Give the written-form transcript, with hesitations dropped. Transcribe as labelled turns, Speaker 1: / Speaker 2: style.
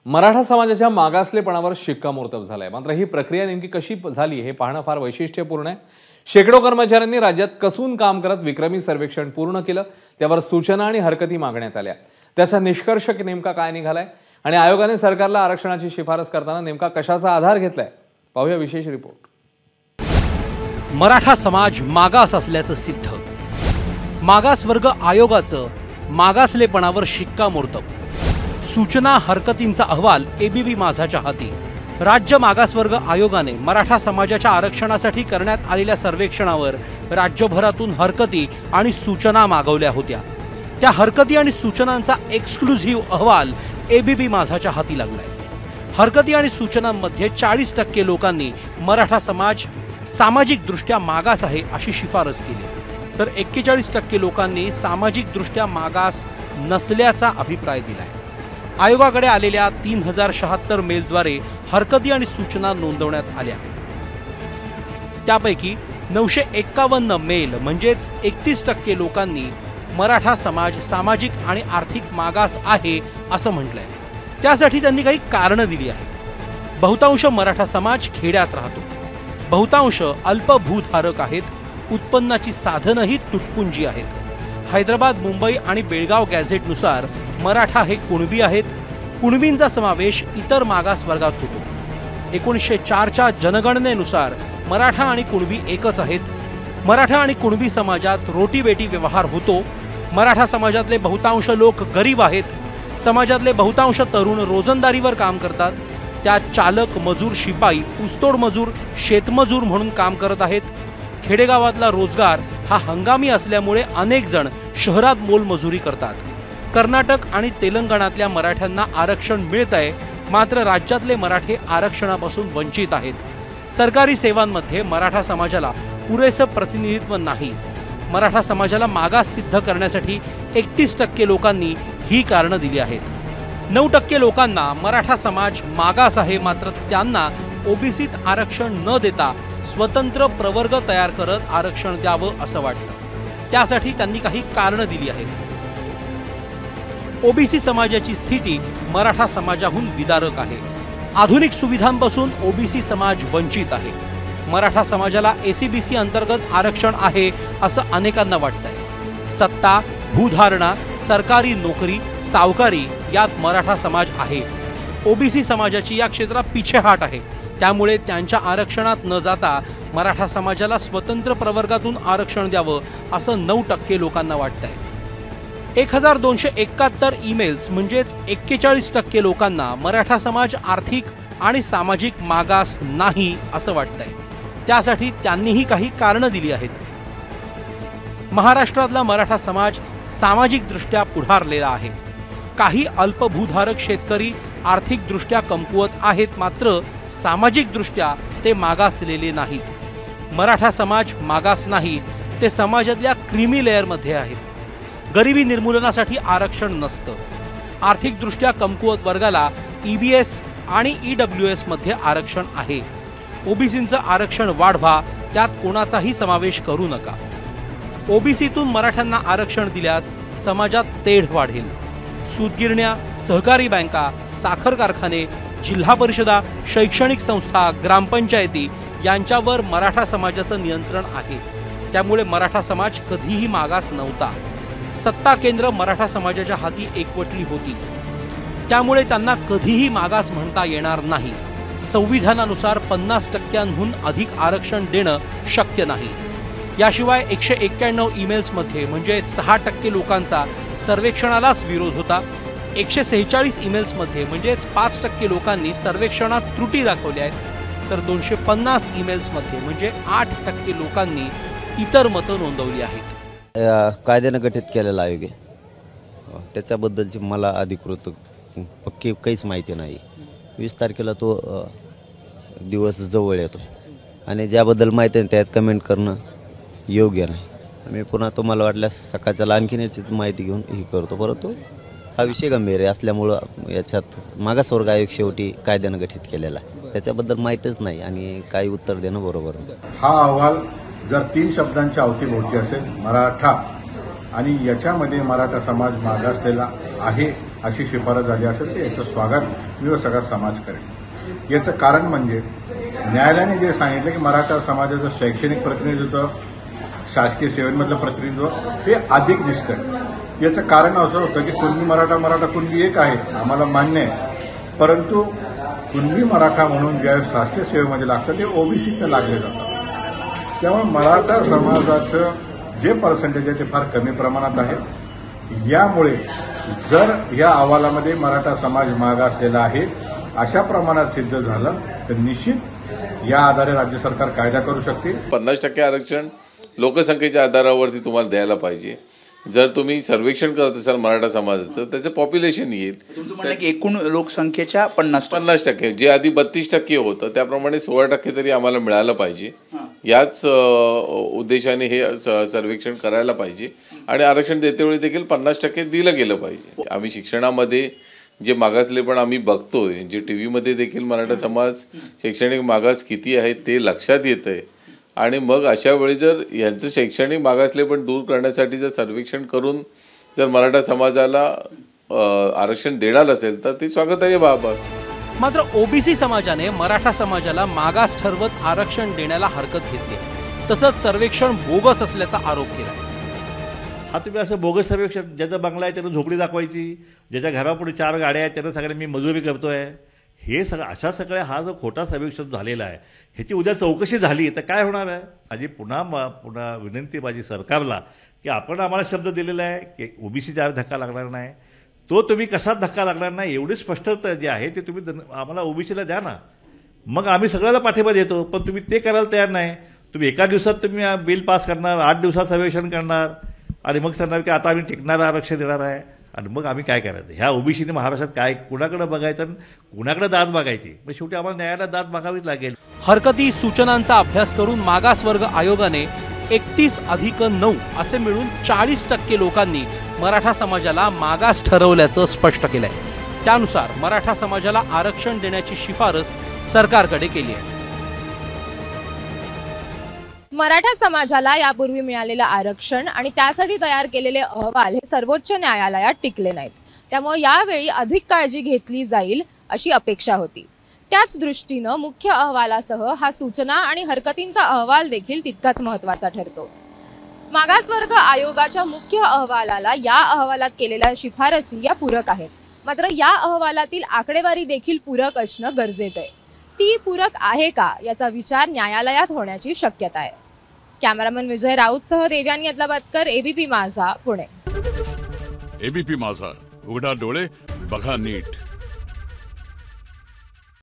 Speaker 1: मराठा समाजाच्या मागासलेपणावर शिक्कामोर्तब झालाय। मात्र ही प्रक्रिया नेमकी कशी झाली हे पाहणं फार वैशिष्ट्यपूर्ण आहे। शेकडो कर्मचाऱ्यांनी राज्यात कसून काम करत विक्रमी सर्वेक्षण पूर्ण केलं, त्यावर सूचना आणि हरकती मागण्यात आल्या। त्याचा निष्कर्ष नेमका काय निघालाय आणि आयोगाने सरकारला आरक्षणाची शिफारस करताना नेमका कशाचा आधार घेतलाय, पाहूया विशेष रिपोर्ट।
Speaker 2: मराठा समाज मागास असल्याचं सिद्ध, मागासवर्ग आयोगाचं मागासलेपणावर शिक्कामोर्तब, सूचना हरकतींचा अहवाल एबीपी माझाच्या हाती। राज्य मागासवर्ग आयोगाने मराठा समाजाच्या आरक्षणासाठी करण्यात आलेल्या सर्वेक्षणावर राज्यभरातून हरकती आणि सूचना मागवल्या होत्या। त्या हरकती आणि सूचनांचा एक्सक्लुझिव्ह अहवाल एबीपी माझाच्या हाती लागलाय। हरकती आणि सूचनांमध्ये 40% लोकांनी मराठा समाज सामाजिक दृष्ट्या मागास आहे अशी शिफारस केली, तर 41% लोकांनी सामाजिक दृष्ट्या मागास नसल्याचा अभिप्राय दिलाय। आयोगाकडे आलेल्या 3076 मेलद्वारे हरकती आणि सूचना नोंदवण्यात आल्या। त्यापैकी 951 मेल म्हणजेच 31% लोकांनी मराठा समाज सामाजिक आणि आर्थिक मागास आहे असं म्हटलंय। त्यासाठी त्यांनी काही कारणं दिली आहेत। बहुतांश मराठा समाज खेड्यात राहतो, बहुतांश अल्पभूधारक आहेत, उत्पन्नाची साधनही तुटपुंजी आहेत। हैदराबाद, मुंबई आणि बेळगाव गॅझेटनुसार मराठा हे कुणबी आहेत। कुणबींचा समावेश इतर मागास वर्गात होतो। 1904च्या जनगणनेनुसार मराठा आणि कुणबी एकच आहेत। मराठा आणि कुणबी समाजात रोटीबेटी व्यवहार होतो। मराठा समाजातले बहुतांश लोक गरीब आहेत। समाजातले बहुतांश तरुण रोजंदारीवर काम करतात। त्यात चालक, मजूर, शिपाई, ऊसतोड मजूर, शेतमजूर म्हणून काम करत आहेत। खेडेगावातला रोजगार हा हंगामी असल्यामुळे अनेक जण शहरात मोलमजुरी करतात। कर्नाटक आणि तेलंगणातल्या मराठ्यांना आरक्षण मिळतंय, मात्र राज्यातले मराठे आरक्षणापासून वंचित आहेत। सरकारी सेवांमध्ये मराठा समाजाला पुरेसं प्रतिनिधित्व नाही। मराठा समाजाला मागास सिद्ध करण्यासाठी 31% लोकांनी ही कारणं दिली आहेत। 9% लोकांना मराठा समाज मागास आहे, मात्र त्यांना ओबीसीत आरक्षण न देता स्वतंत्र प्रवर्ग तयार करत आरक्षण द्यावं असं वाटतं। त्यासाठी त्यांनी काही कारणं दिली आहेत। ओबीसी समाजाची स्थिती मराठा समाजाहून विदारक आहे। आधुनिक सुविधांपासून ओबीसी समाज वंचित आहे। मराठा समाजाला एसीबीसी अंतर्गत आरक्षण आहे असं अनेकांना वाटतंय। सत्ता, भूधारणा, सरकारी नोकरी, सावकारी यात मराठा समाज आहे। ओबीसी समाजाची या क्षेत्रात पिछेहाट आहे। त्यामुळे त्यांच्या आरक्षणात न जाता मराठा समाजाला स्वतंत्र प्रवर्गातून आरक्षण द्यावं असं 9% लोकांना वाटतंय। 1271 ईमेल्स म्हणजेच 41% लोकांना मराठा समाज आर्थिक आणि सामाजिक मागास नाही असं वाटतंय। त्यासाठी त्यांनीही काही कारणं दिली आहेत। महाराष्ट्रातला मराठा समाज सामाजिक दृष्ट्या पुढारलेला आहे। काही अल्पभूधारक शेतकरी आर्थिक दृष्ट्या कमकुवत आहेत, मात्र सामाजिक दृष्ट्या ते मागासलेले नाहीत। मराठा समाज मागास नाही, ते समाजातल्या क्रीमी लेअरमध्ये आहेत। गरिबी निर्मूलनासाठी आरक्षण नसतं। आर्थिक दृष्ट्या कमकुवत वर्गाला ईबीएस आणि ईडब्ल्यूएस मध्ये आरक्षण आहे। ओबीसींचं आरक्षण वाढवा, त्यात कोणाचाही समावेश करू नका। ओबीसीतून मराठ्यांना आरक्षण दिल्यास समाजात तेढ वाढेल। सूतगिरण्या, सहकारी बँका, साखर कारखाने, जिल्हा परिषदा, शैक्षणिक संस्था, ग्रामपंचायती यांच्यावर मराठा समाजाचं नियंत्रण आहे। त्यामुळे मराठा समाज कधीही मागास नव्हता। सत्ता केंद्र मराठा समाजाच्या हाती एकवटली होती, त्यामुळे त्यांना कधीही मागास म्हणता येणार नाही। संविधानानुसार 50%हून अधिक आरक्षण देणं शक्य नाही। याशिवाय 191 ईमेल्समध्ये म्हणजे 6% लोकांचा सर्वेक्षणालाच विरोध होता। 146 ईमेल्समध्ये म्हणजेच 5% लोकांनी सर्वेक्षणात त्रुटी दाखवल्या आहेत, तर 250 ईमेल्समध्ये म्हणजे 8% लोकांनी इतर मतं नोंदवली आहेत।
Speaker 3: कायद्यानं गठीत केलेला आयोग आहे, त्याच्याबद्दलची मला अधिकृत पक्की काहीच माहिती नाही। 20 तारखेला तो दिवस जवळ येतो आणि ज्याबद्दल माहिती आहे त्यात कमेंट करणं योग्य नाही। मी पुन्हा तुम्हाला वाटल्यास सकाळच्याला आणखीन याची माहिती घेऊन ही करतो, परंतु हा विषय गंभीर आहे असल्यामुळं याच्यात मागासवर्ग आयोग शेवटी कायद्यानं गठीत केलेला आहे, त्याच्याबद्दल माहीतच नाही आणि काही उत्तर देणं बरोबर नाही।
Speaker 4: हा अहवाल जर 3 शब्दांच्या अवतीभोवती असेल, मराठा, आणि याच्यामध्ये मराठा समाज मागासलेला आहे अशी शिफारस झाली असेल तर याचं स्वागत मी व सगळा समाज करेल। याचं कारण म्हणजे न्यायालयाने जे सांगितलं की मराठा समाजाचं शैक्षणिक प्रतिनिधित्व, शासकीय सेवेमधलं प्रतिनिधित्व हे अधिक दिसतं। याचं कारण असं होतं की कुणबी मराठा कुणबी एक आहे, आम्हाला मान्य आहे, परंतु कुणबी मराठा म्हणून ज्या शासकीय सेवेमध्ये लागतं ते ओबीसीतनं लागले जातात। त्यामुळे मराठा समाजाचं जे पर्सेंटेज आहे ते फार कमी प्रमाणात आहे। यामुळे जर या अहवालामध्ये मराठा समाज मागासलेला आहे अशा प्रमाणात सिद्ध झालं तर निश्चित या आधारे राज्य सरकार कायदा करू शकते।
Speaker 5: 50% आरक्षण लोकसंख्येच्या आधारावरती तुम्हाला द्यायला पाहिजे। जर तुम्ही सर्वेक्षण करत असाल मराठा समाजाचं, त्याचं पॉप्युलेशन येईल।
Speaker 6: तुमचं म्हणणं की एकूण लोकसंख्येच्या 50%
Speaker 5: जे आधी 32% होतं त्याप्रमाणे 16% तरी आम्हाला मिळालं पाहिजे। याच उद्देशाने हे सर्वेक्षण करायला पाहिजे आणि आरक्षण देतेवेळी देखील 50% दिलं गेलं पाहिजे। आम्ही शिक्षणामध्ये जे मागासलेपण आम्ही बघतोय, जे टीव्हीमध्ये देखील मराठा समाज शैक्षणिक मागास किती आहे ते लक्षात येतंय आणि मग अशा वेळी जर यांचं शैक्षणिक मागासलेपण दूर करण्यासाठी जर सर्वेक्षण करून जर मराठा समाजाला आरक्षण देणार असेल तर ते स्वागतार्ह बाब आहे।
Speaker 2: मात्र ओबीसी समाजाने मराठा समाजाला मागास ठरवत आरक्षण देण्याला हरकत घेतली, तसंच सर्वेक्षण बोगस असल्याचा आरोप केला।
Speaker 7: हा तुम्ही असं बोगस सर्वेक्षण, ज्याचं बंगला आहे त्यानं झोपडी दाखवायची, ज्याच्या घरापुढे 4 गाड्या आहेत त्यानं सगळ्यांनी मी मजुरी करतोय, हे सगळं अशा सगळ्या हा जो खोटा सर्वेक्षण झालेला आहे ह्याची उद्या चौकशी झाली तर काय होणार आहे। माझी पुन्हा विनंती माझी सरकारला की आपण आम्हाला शब्द दिलेला आहे की ओबीसीच्या धक्का लागणार नाही, तो तुम्ही कसाच धक्का लागणार नाही एवढी स्पष्टता जे आहे ते तुम्ही आम्हाला ओबीसीला द्या ना, मग आम्ही सगळ्याला पाठिंबा देतो। पण तुम्ही ते करायला तयार नाही। तुम्ही एका दिवसात तुम्ही बिल पास करणार, 8 दिवसात सर्वेक्षण करणार आणि मग सांगणार की आता आम्ही टिकणारं आरक्षण देणार आहे आणि मग आम्ही काय करायचं। ह्या ओबीसीने महाराष्ट्रात काय कुणाकडे बघायचं आणि कुणाकडे दाद मागायची, मग शेवटी आम्हाला न्यायालयात दाद मागावीच लागेल।
Speaker 2: हरकती सूचनांचा अभ्यास करून मागासवर्ग आयोगाने 31+9 असे मिळून 40% लोकांनी मराठा समाजाला मागास ठरवल्याचं स्पष्ट केलंय। त्यानुसार मराठा समाजाला आरक्षण देण्याची शिफारस सरकारकडे केली आहे।
Speaker 8: मराठा समाजाला यापूर्वी मिळालेलं आरक्षण आणि त्यासाठी तयार केलेले अहवाल हे सर्वोच्च न्यायालयात टिकले नाहीत, त्यामुळे यावेळी अधिक काळजी घेतली जाईल अशी अपेक्षा होती। त्याच दृष्टीनं मुख्य अहवालासह हा सूचना आणि हरकतींचा अहवाल देखील तितकाच महत्त्वाचा ठरतो। मागासवर्ग आयोगाच्या मुख्य अहवालाला या अहवालात केलेल्या शिफारसी या पूरक आहेत, मात्र या अहवालातील आकडेवारी देखील पूरक असणं गरजेचं आहे। ती पूरक आहे का याचा विचार न्यायालयात होण्याची शक्यता आहे। कॅमेरामन विजय राऊतसह देव्यानी अदलाबादकर, एबीपी माझा, पुणे।
Speaker 9: एबीपी माझा, उघडा डोळे बघा नीट।